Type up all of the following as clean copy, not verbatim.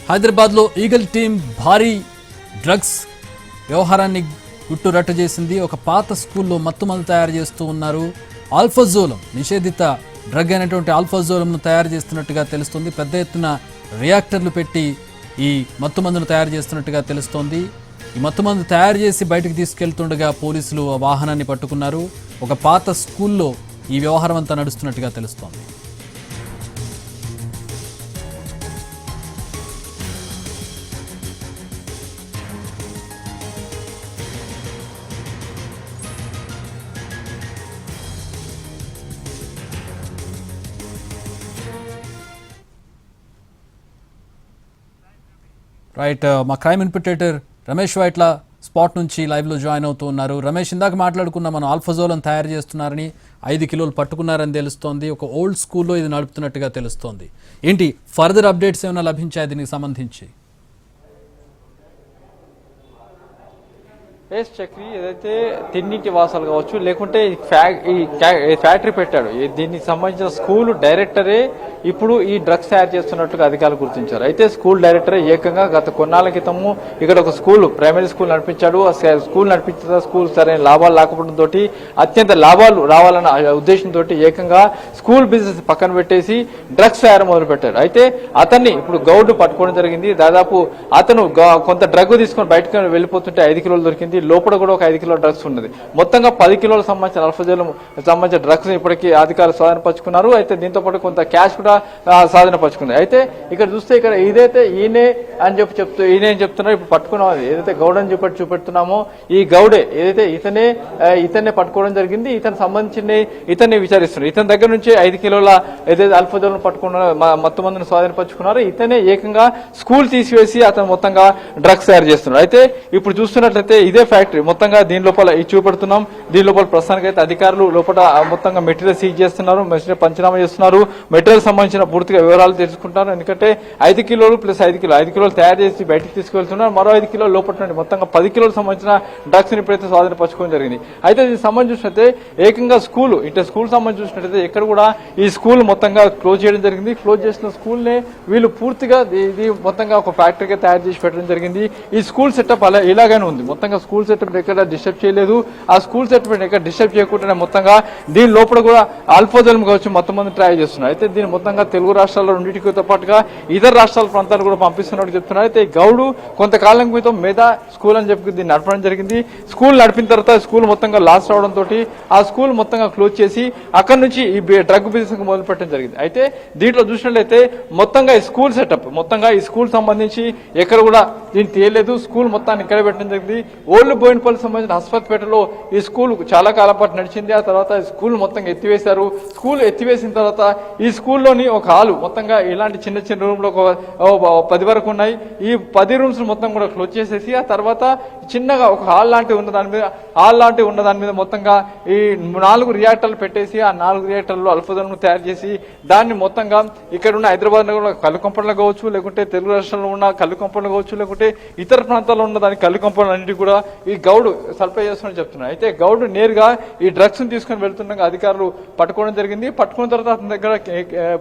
హైదరాబాద్లో eagle team భారీ drugs వ్యవహారాన్ని గుట్టురట్టు చేసింది. ఒక పాత స్కూల్లో మత్తుమందు తయారు చేస్తూ ఉన్నారు. ఆల్ఫాజోలం నిషేధిత డ్రగ్ అయినటువంటి ఆల్ఫాజోలంను తయారు చేస్తున్నట్టుగా తెలుస్తుంది. పెద్ద ఎత్తున రియాక్టర్లు పెట్టి ఈ మత్తుమందును తయారు చేస్తున్నట్టుగా తెలుస్తోంది. ఈ మత్తుమందు తయారు చేసి బయటకు తీసుకెళ్తుండగా పోలీసులు ఆ వాహనాన్ని పట్టుకున్నారు. ఒక పాత స్కూల్లో ఈ వ్యవహారం అంతా నడుస్తున్నట్టుగా తెలుస్తోంది. రైట్, మా crime inspector Ramesh Vaitla spot నుంచి లైవ్లో జాయిన్ అవుతూ ఉన్నారు. రమేష్, ఇందాక మాట్లాడుకున్నాం మనం ఆల్ఫాజోలం తయారు చేస్తున్నారని, 5 కిలోలు పట్టుకున్నారని తెలుస్తోంది. ఒక ఓల్డ్ స్కూల్లో ఇది నడుపుతున్నట్టుగా తెలుస్తోంది. ఏంటి ఫర్దర్ అప్డేట్స్ ఏమైనా లభించాయి దీనికి సంబంధించి? చక్రి ఏదైతే తిన్నింటి వాసాలు కావచ్చు, లేకుంటే ఈ ఫ్యాక్టరీ పెట్టాడు, దీనికి సంబంధించిన స్కూల్ డైరెక్టరే ఇప్పుడు ఈ డ్రగ్స్ తయారు చేస్తున్నట్టుగా అధికారులు గుర్తించారు. అయితే స్కూల్ డైరెక్టరే ఏకంగా గత కొన్నాళ్ళ క్రితము ఇక్కడ ఒక స్కూల్, ప్రైమరీ స్కూల్ నడిపించాడు. స్కూల్ నడిపించిన స్కూల్ సరైన లాభాలు రాకపోవడంతో, అత్యంత లాభాలు రావాలన్న ఉద్దేశంతో ఏకంగా స్కూల్ బిజినెస్ పక్కన పెట్టేసి డ్రగ్స్ తయారు మొదలు పెట్టారు. అయితే అతన్ని ఇప్పుడు గౌడ్ పట్టుకోవడం జరిగింది. దాదాపు అతను కొంత డ్రగ్ తీసుకొని బయటకు వెళ్ళిపోతుంటే 5 కిలోలు దొరికింది. లోపల కూడా ఒక 5 కిలోల డ్రగ్స్ ఉన్నది. మొత్తంగా 10 కిలోలకు సంబంధించిన ఆల్ఫాజోలం సంబంధించిన డ్రగ్స్ ఇప్పటికీ అధికారులు స్వాధీనపరుచుకున్నారు. అయితే దీంతో పాటు కొంత క్యాష్ కూడా స్వాధీనపరుచుకుంది. అయితే ఇక్కడ చూస్తే ఇక్కడ ఇదైతే ఈయనే అని ఈయన ఏం చెప్తున్నారు, ఇప్పుడు పట్టుకున్నాం ఏదైతే గౌడ్ అని చూపెడుతున్నామో ఈ గౌడే ఏదైతే ఇతన్నే పట్టుకోవడం జరిగింది. ఇతను సంబంధించిన ఇతన్ని విచారిస్తున్నారు. ఇతని దగ్గర నుంచి 5 కిలోల ఏదైతే ఆల్ఫాజోలం పట్టుకున్నారో మొత్తం మందిని స్వాధీనపరుచుకున్నారు. ఇతనే ఏకంగా స్కూల్ తీసివేసి అతను మొత్తంగా డ్రగ్స్ తయారు చేస్తున్నారు. అయితే ఇప్పుడు చూస్తున్నట్లయితే ఇదే ఫ్యాక్టరీ మొత్తంగా దీని లోపల చూపెడుతున్నాం. దీని లోపల ప్రస్తుతానికి అయితే అధికారులు లోపల మొత్తంగా మెటీరియల్ సీజ్ చేస్తున్నారు, మెటీరియల్ పంచనామా చేస్తున్నారు. మెటీరియల్ సంబంధించిన పూర్తిగా వివరాలు తెలుసుకుంటారు. ఎందుకంటే 5 కిలోలు ప్లస్ 5 కిలోలు తయారు చేసి బయటకు తీసుకెళ్తున్నారు. మరో 5 కిలోలు లోపల నుండి మొత్తంగా 10 కిలోలకు సంబంధించిన డ్రగ్స్ ఇప్పుడైతే స్వాధీనపరచుకోవడం జరిగింది. అయితే దీనికి సంబంధించి చూసినట్లయితే ఏకంగా స్కూల్ సంబంధించి చూసినట్లయితే ఇక్కడ కూడా ఈ స్కూల్ మొత్తంగా క్లోజ్ చేయడం జరిగింది. క్లోజ్ చేసిన స్కూల్ నే వీళ్ళు పూర్తిగా ఇది మొత్తంగా ఒక ఫ్యాక్టరీగా తయారు చేసి పెట్టడం జరిగింది. ఈ స్కూల్ సెటప్ అలా ఇలాగానే ఉంది. మొత్తంగా స్కూల్ సెటప్ ఎక్కడ డిస్టర్బ్ చేయలేదు. ఆ స్కూల్ సెటప్ ఎక్కడ డిస్టర్బ్ చేయకుండా మొత్తంగా దీని లోపల కూడా ఆల్ఫాజోలం కావచ్చు మొత్తం మంది ట్రై చేస్తున్నారు. అయితే దీని మొత్తంగా తెలుగు రాష్ట్రాల్లో రెండింటితో పాటుగా ఇతర రాష్ట్రాల ప్రాంతాలు కూడా పంపిస్తున్నట్టు చెప్తున్నారు. అయితే గౌడు కొంతకాలం క్రితం మేధా స్కూల్ అని చెప్పి దీన్ని నడపడం జరిగింది. స్కూల్ నడిపిన తర్వాత స్కూల్ మొత్తంగా లాస్ రావడంతో ఆ స్కూల్ మొత్తంగా క్లోజ్ చేసి అక్కడ నుంచి ఈ డ్రగ్ బిజినెస్ మొదలు పెట్టడం జరిగింది. అయితే దీంట్లో చూసినట్లయితే మొత్తంగా ఈ స్కూల్ సెటప్ మొత్తంగా ఈ స్కూల్ సంబంధించి ఎక్కడ కూడా దీన్ని తీయలేదు. స్కూల్ మొత్తాన్ని ఇక్కడ పెట్టడం జరిగింది. ఓల్డ్ బోయినపల్లి సంబంధించిన హస్పత్పేటలో ఈ స్కూల్ చాలా కాలం పాటు నడిచింది. ఆ తర్వాత స్కూల్ మొత్తంగా ఎత్తివేశారు. స్కూల్ ఎత్తివేసిన తర్వాత ఈ స్కూల్లోని ఒక హాలు మొత్తంగా ఇలాంటి చిన్న చిన్న రూమ్లో 10 వరకు ఉన్నాయి. ఈ 10 రూమ్స్ మొత్తం కూడా క్లోజ్ చేసేసి ఆ తర్వాత చిన్నగా ఒక హాల్ లాంటివి ఉన్న దాని మీద మొత్తంగా ఈ 4 రియాక్టర్లు పెట్టేసి ఆ 4 రియాక్టర్లు ఆల్ఫాజోలం తయారు చేసి దాన్ని మొత్తంగా ఇక్కడ ఉన్న హైదరాబాద్ లో కళ్ళు కంపౌండ్లో కావచ్చు, లేకుంటే తెలుగు రాష్ట్రంలో ఉన్న కళ్ళు కంపౌండ్లో కావచ్చు, లేకుంటే ఇతర ప్రాంతాల్లో ఉన్న దాని కళ్ళు కంపౌండ్ అన్నిటి కూడా ఈ గౌడ్ సప్లై చేస్తున్నట్టు చెప్తున్నారు. అయితే గౌడ్ నేరుగా ఈ డ్రగ్స్ ని తీసుకుని వెళ్తుండగా అధికారులు పట్టుకోవడం జరిగింది. పట్టుకున్న తర్వాత అతని దగ్గర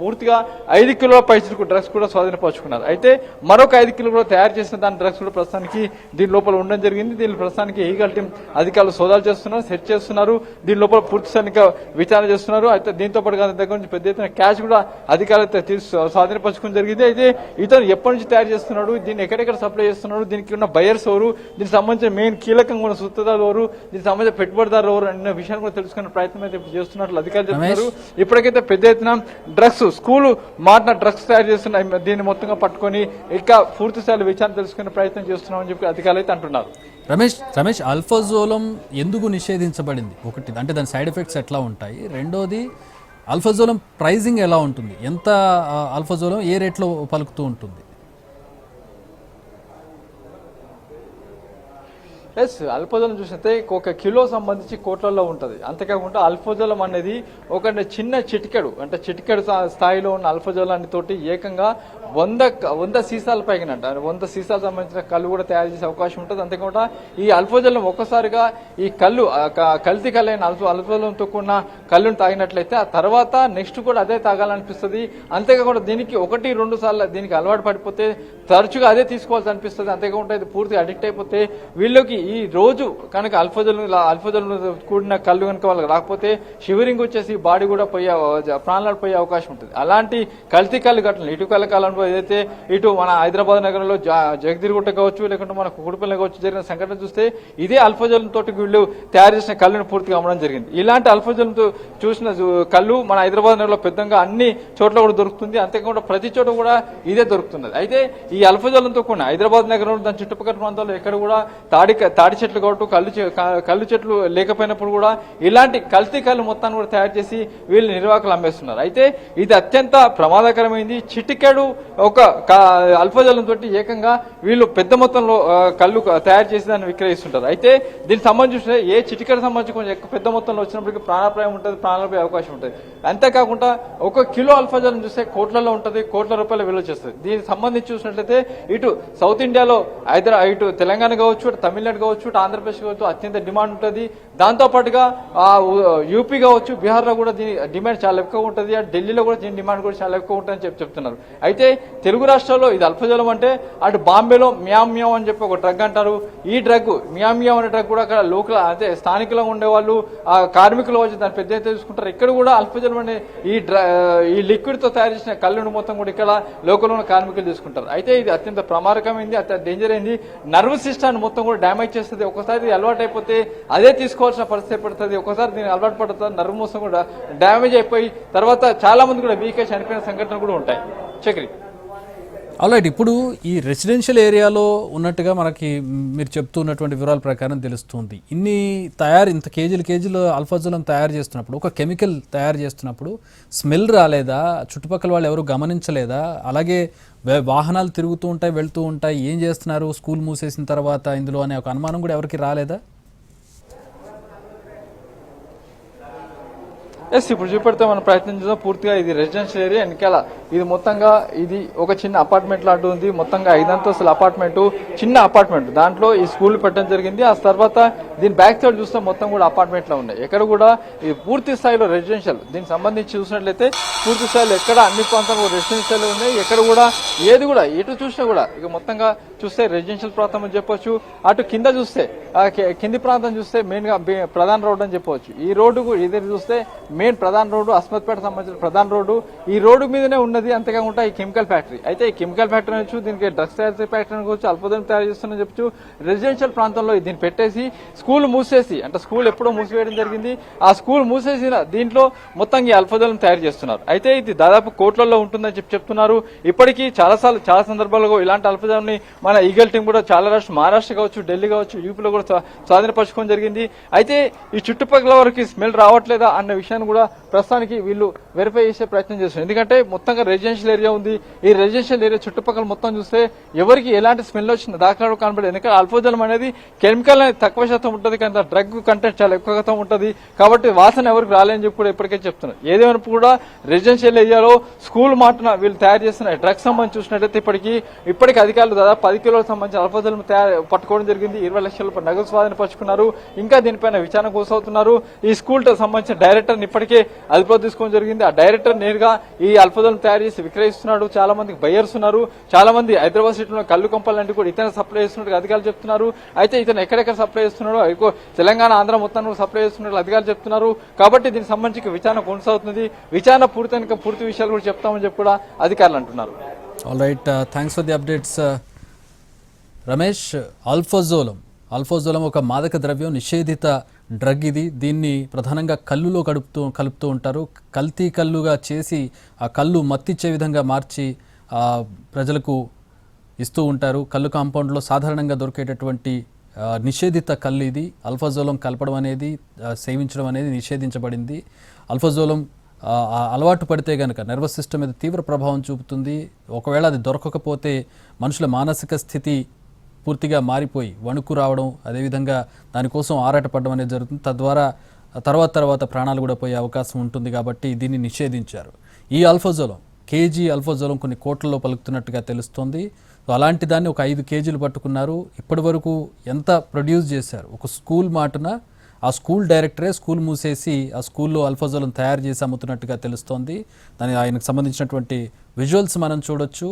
పూర్తిగా 5 కిలోల పైసలకు డ్రగ్స్ కూడా స్వాధీనపరుచుకున్నారు. అయితే మరొక 5 కిలోలు తయారు చేసిన దాని డ్రగ్స్ కూడా ప్రస్తుతానికి దీని లోపల ఉండడం జరిగింది. దీని ప్రస్తుతానికి ఈగల్ టీం అధికారులు సోదాలు చేస్తున్నారు, సెర్చ్ చేస్తున్నారు. దీని లోపల పూర్తి స్థాయిగా విచారణ చేస్తున్నారు. అయితే దీంతో పాటు దగ్గర నుంచి పెద్ద ఎత్తున క్యాష్ కూడా అధికారులు స్వాధీనపరచుకోవడం జరిగింది. అయితే ఇతను ఎప్పటి నుంచి తయారు చేస్తున్నాడు, దీన్ని ఎక్కడెక్కడ సప్లై చేస్తున్నాడు, దీనికి ఉన్న బయర్స్ ఎవరు, దీనికి సంబంధించిన మెయిన్ కీలకంగా ఉన్న సూత్రధారులు ఎవరు, దీనికి సంబంధించిన పెట్టుబడిదారులు ఎవరు అనే విషయాన్ని కూడా తెలుసుకునే ప్రయత్నం అయితే చేస్తున్నట్లు అధికారులు చెప్తున్నారు. ఇప్పటికైతే పెద్ద ఎత్తున డ్రగ్స్ స్కూల్ మారిన డ్రగ్స్ తయారు చేస్తున్న దీన్ని మొత్తంగా పట్టుకొని ఇంకా పూర్తి స్థాయిలో విచారణ తెలుసుకునే ప్రయత్నం చేస్తున్నామని చెప్పి అధికారులు అయితే అంటున్నారు. రమేష్, ఆల్ఫాజోలం ఎందుకు నిషేధించబడింది? ఒకటి అంటే దాని సైడ్ ఎఫెక్ట్స్ ఎట్లా ఉంటాయి, రెండోది ఆల్ఫాజోలం ప్రైజింగ్ ఎలా ఉంటుంది, ఎంత ఆల్ఫాజోలం ఏ రేట్లో పలుకుతూ ఉంటుంది? ఎస్ అల్పజలం చూసినట్టే ఒక కిలో సంబంధించి కోట్లలో ఉంటుంది. అంతేకాకుండా అల్పజలం అనేది ఒక చిన్న చిటికెడు అంటే చిటికెడు స్థాయిలో ఉన్న అల్పజలాన్ని తోటి ఏకంగా 100 సీసాల పైన 100 సీసాలకు సంబంధించిన కళ్ళు కూడా తయారు చేసే అవకాశం ఉంటుంది. అంతేకాకుండా ఈ అల్పజలం ఒక్కసారిగా ఈ కళ్ళు కల్తీ కలైన అల్పజలంతో కూడిన కళ్ళును తాగినట్లయితే ఆ తర్వాత నెక్స్ట్ కూడా అదే తాగాలనిపిస్తుంది. అంతేకాకుండా దీనికి 1-2 సార్లు దీనికి అలవాటు పడిపోతే తరచుగా అదే తీసుకోవాల్సి అనిపిస్తుంది. అంతేకాకుండా ఇది పూర్తిగా అడిక్ట్ అయిపోతే వీళ్ళకి ఈ రోజు కనుక అల్పజలం కూడిన కళ్ళు కనుక వాళ్ళకి రాకపోతే షివరింగ్ వచ్చేసి బాడీ కూడా ప్రాణాలు పోయే అవకాశం ఉంటుంది. అలాంటి కల్తీ కళ్ళు ఘటనలు ఇటీవల కాలంలో ఏదైతే ఇటు మన హైదరాబాద్ నగరంలో జగదిరిగుట్ట కావచ్చు, లేకుంటే మన కుకుడుపల్లి కావచ్చు జరిగిన సంఘటన చూస్తే ఇదే అల్పజలం తోటి వీళ్ళు తయారు చేసిన కళ్ళును పూర్తిగా అమ్మడం జరిగింది. ఇలాంటి అల్పజలంతో చూసిన కళ్ళు మన హైదరాబాద్ నగరంలో పెద్దగా అన్ని చోట్ల కూడా దొరుకుతుంది. అంతేకాకుండా ప్రతి చోట కూడా ఇదే దొరుకుతుంది. అయితే ఈ అల్పజలంతో కూడా హైదరాబాద్ నగరంలో దాని చుట్టుపక్కల ప్రాంతాల్లో ఎక్కడ కూడా తాడి చెట్లు కావచ్చు, కళ్ళు చెట్లు లేకపోయినప్పుడు కూడా ఇలాంటి కల్తీ కళ్ళు మొత్తాన్ని కూడా తయారు చేసి వీళ్ళు నిర్వాహకులు అమ్మేస్తున్నారు. అయితే ఇది అత్యంత ప్రమాదకరమైంది. చిటికెడు ఒక అల్పజలంతో ఏకంగా వీళ్ళు పెద్ద మొత్తంలో కళ్ళు తయారు చేసి దాన్ని విక్రయిస్తుంటారు. అయితే దీనికి సంబంధించిన ఏ చిటికెడు సంబంధించి కొంచెం ఎక్కువ పెద్ద మొత్తంలో వచ్చినప్పటికీ ప్రాణాపాయం ఉంటుంది, ప్రాణాలపై అవకాశం ఉంటుంది. అంతేకాకుండా 1 కిలో అల్పజలం చూస్తే కోట్లలో ఉంటుంది, కోట్ల రూపాయల విలువ చేస్తుంది. దీనికి సంబంధించి చూసినట్లయితే ఇటు సౌత్ ఇండియాలో ఇటు తెలంగాణ కావచ్చు, ఇటు తమిళనాడు కావచ్చు, ఇటు ఆంధ్రప్రదేశ్ కావచ్చు అత్యంత డిమాండ్ ఉంటుంది. దాంతో పాటుగా యూపీ కావచ్చు, బీహార్లో కూడా దీని డిమాండ్ చాలా ఎక్కువ ఉంటుంది. ఢిల్లీలో కూడా దీని డిమాండ్ కూడా చాలా ఎక్కువ ఉంటుందని చెప్తున్నారు. అయితే తెలుగు రాష్ట్రాల్లో ఇది అల్పజలం అంటే అటు బాంబేలో మియామ్ అని చెప్పి ఒక డ్రగ్ అంటారు. ఈ డ్రగ్ మియామ్ అనే డ్రగ్ కూడా అక్కడ లోకల్ అంటే స్థానికంగా ఉండేవాళ్ళు కార్మికులు వచ్చి దాన్ని పెద్ద ఎత్తున తీసుకుంటారు. ఇక్కడ కూడా అల్పజలం అనే ఈ లిక్విడ్ తో తయారు చేసిన కళ్ళును మొత్తం కూడా ఇక్కడ లోకల్ ఉన్న కార్మికులు తీసుకుంటారు. అయితే ఇది అత్యంత ప్రమాదకమైంది, అత్యంత డేంజర్ అయింది. నర్వస్ సిస్టమ్ మొత్తం కూడా డ్యామేజ్ చేస్తుంది. ఒకసారి అలవాటు అయిపోతే అదే తీసుకోవాల్సిన పరిస్థితి పడుతుంది. ఒకసారి దీనికి అలవాటు పడుతుంది, నర్వ్ మొత్తం కూడా డ్యామేజ్ అయిపోయి తర్వాత చాలా మంది కూడా వీక్ అయి చనిపోయిన సంఘటనలు కూడా ఉంటాయి. చక్రి ఆల్రైట్, ఇప్పుడు ఈ రెసిడెన్షియల్ ఏరియాలో ఉన్నట్టుగా మనకి మీరు చెప్తున్నటువంటి వివరాల ప్రకారం తెలుస్తుంది. ఇంత కేజీలు అల్ఫాజలం తయారు చేస్తున్నప్పుడు, ఒక కెమికల్ తయారు చేస్తున్నప్పుడు స్మెల్ రాలేదా? చుట్టుపక్కల వాళ్ళు ఎవరు గమనించలేదా? అలాగే వాహనాలు తిరుగుతూ ఉంటాయి, వెళ్తూ ఉంటాయి, ఏం చేస్తున్నారు స్కూల్ మూసేసిన తర్వాత ఇందులో అనే ఒక అనుమానం కూడా ఎవరికి రాలేదా? ఎస్, ఇప్పుడు చూపెడితే మనం ప్రయత్నం చేద్దాం. పూర్తిగా ఇది రెసిడెన్షియల్ ఏరియా. వెనకాల ఇది మొత్తంగా ఇది ఒక చిన్న అపార్ట్మెంట్ లాంటి ఉంది. మొత్తంగా 5 అంతస్తుల అపార్ట్మెంట్, చిన్న అపార్ట్మెంట్. దాంట్లో ఈ స్కూల్ పెట్టడం జరిగింది. ఆ తర్వాత దీని బ్యాక్ సైడ్ చూస్తే మొత్తం కూడా అపార్ట్మెంట్ లో ఉన్నాయి. ఎక్కడ కూడా ఇది పూర్తి స్థాయిలో రెసిడెన్షియల్. దీనికి సంబంధించి చూసినట్లయితే పూర్తి స్థాయిలో ఎక్కడ అన్ని ప్రాంతాలు రెసిడెన్షియల్ ఉన్నాయి. ఎక్కడ కూడా ఏది కూడా ఎటు చూసినా కూడా ఇక మొత్తంగా చూస్తే రెసిడెన్షియల్ ప్రాంతం అని చెప్పొచ్చు. అటు కింద చూస్తే కింది ప్రాంతం చూస్తే మెయిన్ గా ప్రధాన రోడ్డు అని చెప్పవచ్చు. ఈ రోడ్డు ఇది చూస్తే మెయిన్ ప్రధాన రోడ్డు, అస్మత్పేట సంబంధించిన ప్రధాన రోడ్డు. ఈ రోడ్డు మీదనే ఉన్నది. అంతేకాకుండా ఈ కెమికల్ ఫ్యాక్టరీ. అయితే ఈ కెమికల్ ఫ్యాక్టరీ అనొచ్చు, దీనికి డ్రగ్స్ తయారు చేసే ఫ్యాక్టరీ అనుకోవచ్చు, అల్పజలం తయారు చేస్తున్నా చెప్పచ్చు. రెసిడెన్షియల్ ప్రాంతంలో దీన్ని పెట్టేసి స్కూల్ మూసేసి, అంటే స్కూల్ ఎప్పుడో మూసివేయడం జరిగింది. ఆ స్కూల్ మూసేసిన దీంట్లో మొత్తం ఈ అల్పజలం తయారు చేస్తున్నారు. అయితే ఇది దాదాపు కోట్లలో ఉంటుందని చెప్తున్నారు. ఇప్పటికీ చాలా సందర్భాల్లో ఇలాంటి అల్పజలాన్ని మన ఈగల్ టీం కూడా చాలా మహారాష్ట్ర కావచ్చు, ఢిల్లీ కావచ్చు, యూపీలో కూడా స్వాధీనపరచుకోవడం జరిగింది. అయితే ఈ చుట్టుపక్కల వరకు స్మెల్ రావట్లేదా అన్న విషయాన్ని కూడా ప్రస్తుతానికి వీళ్ళు వెరిఫై చేసే ప్రయత్నం చేస్తున్నారు. ఎందుకంటే మొత్తంగా రెసిడెన్షియల్ ఏరియా ఉంది. ఈ రెసిడెన్షియల్ ఏరియా చుట్టుపక్కల మొత్తం చూస్తే ఎవరికి ఎలాంటి స్మెల్ వచ్చిన దాఖలాలు కనబడదు. ఎందుకంటే అల్పజలం అనేది కెమికల్ అనేది తక్కువ శాతం ఉంటుంది, కానీ డ్రగ్ కంటెంట్ చాలా ఎక్కువ శాతం ఉంటుంది. కాబట్టి వాసన ఎవరికి రాలేని చెప్పి కూడా ఇప్పటికే చెప్తున్నారు. ఏదేమైనప్పుడు కూడా రెసిడెన్షియల్ ఏరియాలో స్కూల్ మాటన వీళ్ళు తయారు చేస్తున్న డ్రగ్స్ సంబంధించి చూసినట్లయితే ఇప్పటికీ అధికారులు దాదాపు 10 కిలోలకు సంబంధించి అల్పజలం పట్టుకోవడం జరిగింది. 20 లక్షల నగదు స్వాధీనపరుచుకున్నారు. ఇంకా దీనిపైన విచారణ కొనసాగుతున్నారు. ఈ స్కూల్ సంబంధించిన డైరెక్టర్ ఇప్పటికే అదుపులో తీసుకోవడం జరిగింది. ఆ డైరెక్టర్ నేరుగా ఈ అల్పజలం తయారు చేసి విక్రయిస్తున్నాడు. చాలా మందికి బయర్స్ ఉన్నారు. చాలా మంది హైదరాబాద్ సిటీలో కళ్ళు కంపాలంటే కూడా ఇతను సప్లై చేస్తున్నట్టు అధికారులు చెప్తున్నారు. అయితే ఇతను ఎక్కడెక్కడ సప్లై చేస్తున్నాడో తెలంగాణ, ఆంధ్ర మొత్తాన్ని సప్లై చేస్తున్నట్టు అధికారులు చెప్తున్నారు. కాబట్టి దీనికి సంబంధించి విచారణ కొనసాగుతుంది. విచారణ పూర్తి విషయాలు కూడా చెప్తామని చెప్పి కూడా అధికారులు అంటున్నారు. All right, thanks for the updates Ramesh. Alprazolam ఒక మాదక ద్రవ్యం, నిషేధిత డ్రగ్ ఇది. దీన్ని ప్రధానంగా కళ్ళులో కలుపుతూ ఉంటారు. కల్తీ కళ్ళుగా చేసి ఆ కళ్ళు మత్తిచ్చే విధంగా మార్చి ప్రజలకు ఇస్తూ ఉంటారు. కళ్ళు కాంపౌండ్లో సాధారణంగా దొరికేటటువంటి నిషేధిత కళ్ళు ఇది. అల్ఫాజోలం కలపడం అనేది, సేవించడం అనేది నిషేధించబడింది. అల్ఫాజోలం అలవాటు పడితే కనుక నర్వస్ సిస్టమ్ మీద తీవ్ర ప్రభావం చూపుతుంది. ఒకవేళ అది దొరకకపోతే మనుషుల మానసిక స్థితి పూర్తిగా మారిపోయి వణుకు రావడం, అదేవిధంగా దానికోసం ఆరాటపడడం అనేది జరుగుతుంది. తద్వారా తర్వాత ప్రాణాలు కూడా పోయే అవకాశం ఉంటుంది కాబట్టి దీన్ని నిషేధించారు. ఈ అల్ఫాజోలం కేజీ అల్ఫాజోలం కొన్ని కోట్లలో పలుకుతున్నట్టుగా తెలుస్తోంది. సో అలాంటి దాన్ని ఒక 5 కేజీలు పట్టుకున్నారు. ఇప్పటి వరకు ఎంత ప్రొడ్యూస్ చేశారు? ఒక స్కూల్ మాటున ఆ స్కూల్ డైరెక్టరే స్కూల్ మూసేసి ఆ స్కూల్లో అల్ఫాజోలం తయారు చేసి అమ్ముతున్నట్టుగా తెలుస్తోంది. ఆయనకు సంబంధించినటువంటి విజువల్స్ మనం చూడొచ్చు.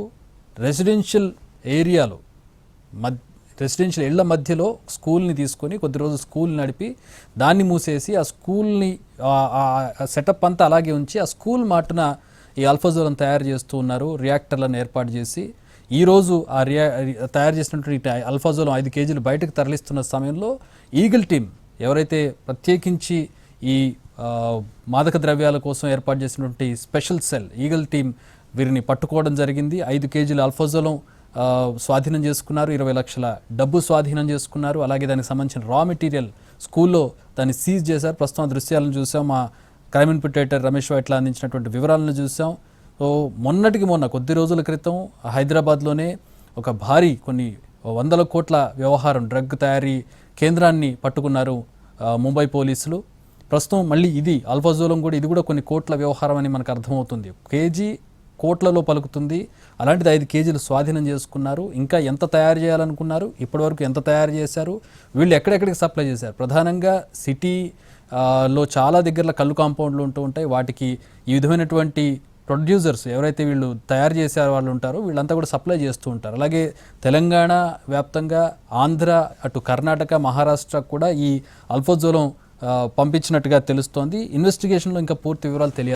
రెసిడెన్షియల్ ఏరియాలో రెసిడెన్షియల్ ఇళ్ల మధ్యలో స్కూల్ని తీసుకొని కొద్ది రోజులు స్కూల్ నడిపి దాన్ని మూసేసి ఆ స్కూల్ని సెటప్ అంతా అలాగే ఉంచి ఆ స్కూల్ మాటున ఈ అల్ఫాజోలం తయారు చేస్తూ ఉన్నారు. రియాక్టర్లను ఏర్పాటు చేసి ఈరోజు ఆ తయారు చేసినటువంటి అల్ఫాజోలం 5 కేజీలు బయటకు తరలిస్తున్న సమయంలో ఈగిల్ టీం ఎవరైతే ప్రత్యేకించి ఈ మాదక ద్రవ్యాల కోసం ఏర్పాటు చేసినటువంటి స్పెషల్ సెల్ ఈగిల్ టీం వీరిని పట్టుకోవడం జరిగింది. 5 కేజీల అల్ఫాజోలం స్వాధీనం చేసుకున్నారు. 20 లక్షల డబ్బు స్వాధీనం చేసుకున్నారు. అలాగే దానికి సంబంధించిన రా మెటీరియల్ స్కూల్లో దాన్ని సీజ్ చేశారు. ప్రస్తుతం దృశ్యాలను చూసాం. మా క్రైమ్ ఇన్పుటేటర్ రమేష్ వైట్ల అందించినటువంటి వివరాలను చూసాం. సో మొన్న కొద్ది రోజుల క్రితం హైదరాబాద్లోనే ఒక భారీ కొన్ని 100 కోట్ల వ్యవహారం డ్రగ్ తయారీ కేంద్రాన్ని పట్టుకున్నారు ముంబై పోలీసులు. ప్రస్తుతం మళ్ళీ ఇది అల్ఫాజోలం కూడా ఇది కూడా కొన్ని కోట్ల వ్యవహారం అని మనకు అర్థమవుతుంది. కేజీ కోట్లలో పలుకుతుంది. అలాంటిది 5 కేజీలు స్వాధీనం చేసుకున్నారు. ఇంకా ఎంత తయారు చేయాలనుకున్నారు, ఇప్పటివరకు ఎంత తయారు చేశారు, వీళ్ళు ఎక్కడెక్కడికి సప్లై చేశారు? ప్రధానంగా సిటీలో చాలా దగ్గరలో కళ్ళు కాంపౌండ్లు ఉంటూ ఉంటాయి. వాటికి ఈ విధమైనటువంటి ప్రొడ్యూసర్స్ ఎవరైతే వీళ్ళు తయారు చేసే వాళ్ళు ఉంటారో వీళ్ళంతా కూడా సప్లై చేస్తూ ఉంటారు. అలాగే తెలంగాణ వ్యాప్తంగా ఆంధ్ర, అటు కర్ణాటక, మహారాష్ట్ర కూడా ఈ అల్ఫాజోలం పంపించినట్టుగా తెలుస్తోంది. ఇన్వెస్టిగేషన్లో ఇంకా పూర్తి వివరాలు తెలియాలి.